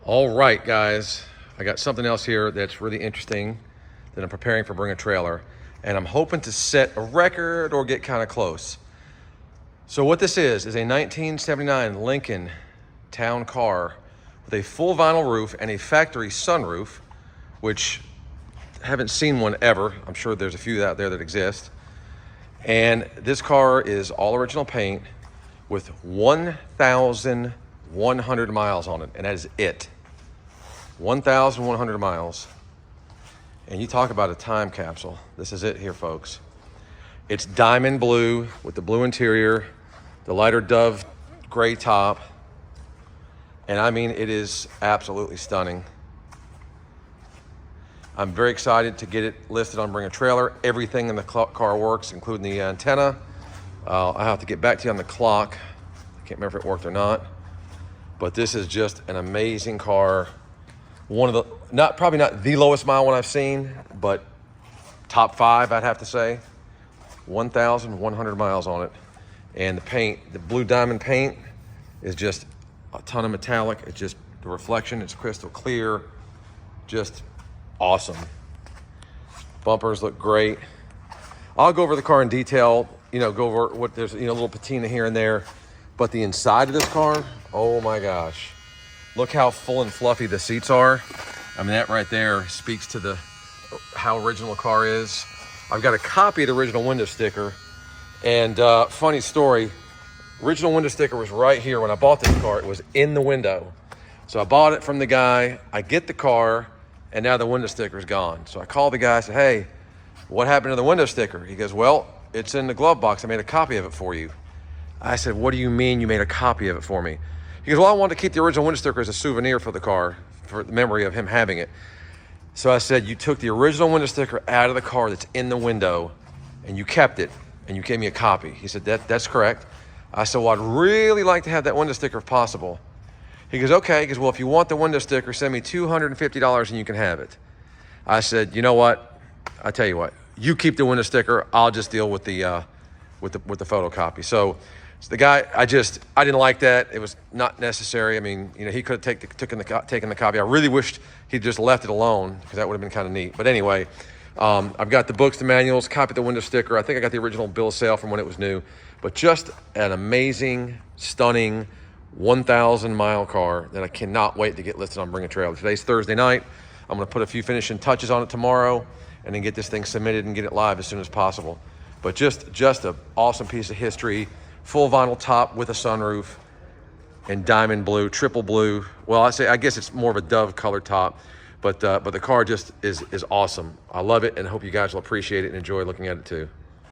All right, guys, I got something else here that's really interesting that I'm preparing for Bring a Trailer, and I'm hoping to set a record or get kind of close. So what this is a 1979 Lincoln Town Car with a full vinyl roof and a factory sunroof, which I haven't seen one ever. I'm sure there's a few out there that exist. And this car is all original paint with 1,100 miles on it, and that is it. 1,100 miles. And you talk about a time capsule. This is it here, folks. It's diamond blue with the blue interior, the lighter dove gray top. And I mean, it is absolutely stunning. I'm very excited to get it listed on Bring a Trailer. Everything in the car works, including the antenna. I have to get back to you on the clock. I can't remember if it worked or not. But this is just an amazing car. One of the, probably not the lowest mile one I've seen, but top 5, I'd have to say. 1,100 miles on it. And the paint, the blue diamond paint is just a ton of metallic. It's just the reflection, it's crystal clear. Just awesome. Bumpers look great. I'll go over the car in detail, go over what there's, a little patina here and there. But the inside of this car, oh my gosh. Look how full and fluffy the seats are. I mean, that right there speaks to how original the car is. I've got a copy of the original window sticker. And funny story, original window sticker was right here when I bought this car. It was in the window. So I bought it from the guy. I get the car, and now the window sticker's gone. So I called the guy, I said, hey, what happened to the window sticker? He goes, well, it's in the glove box. I made a copy of it for you. I said, what do you mean you made a copy of it for me? He goes, well, I wanted to keep the original window sticker as a souvenir for the car, for the memory of him having it. So I said, you took the original window sticker out of the car that's in the window, and you kept it, and you gave me a copy. He said, that's correct. I said, well, I'd really like to have that window sticker if possible. He goes, okay. He goes, well, if you want the window sticker, send me $250 and you can have it. I said, you know what? I tell you what, you keep the window sticker. I'll just deal with the photocopy. So the guy, I didn't like that. It was not necessary. I mean, he could have taken the copy. I really wished he'd just left it alone, because that would have been kind of neat. But anyway, I've got the books, the manuals, copied the window sticker. I think I got the original bill of sale from when it was new. But just an amazing, stunning 1,000-mile car that I cannot wait to get listed on Bring a Trailer. Today's Thursday night. I'm going to put a few finishing touches on it tomorrow, and then get this thing submitted and get it live as soon as possible. But just an awesome piece of history. Full vinyl top with a sunroof and diamond blue, triple blue. Well, I guess it's more of a dove color top, but the car just is awesome. I love it, and I hope you guys will appreciate it and enjoy looking at it too.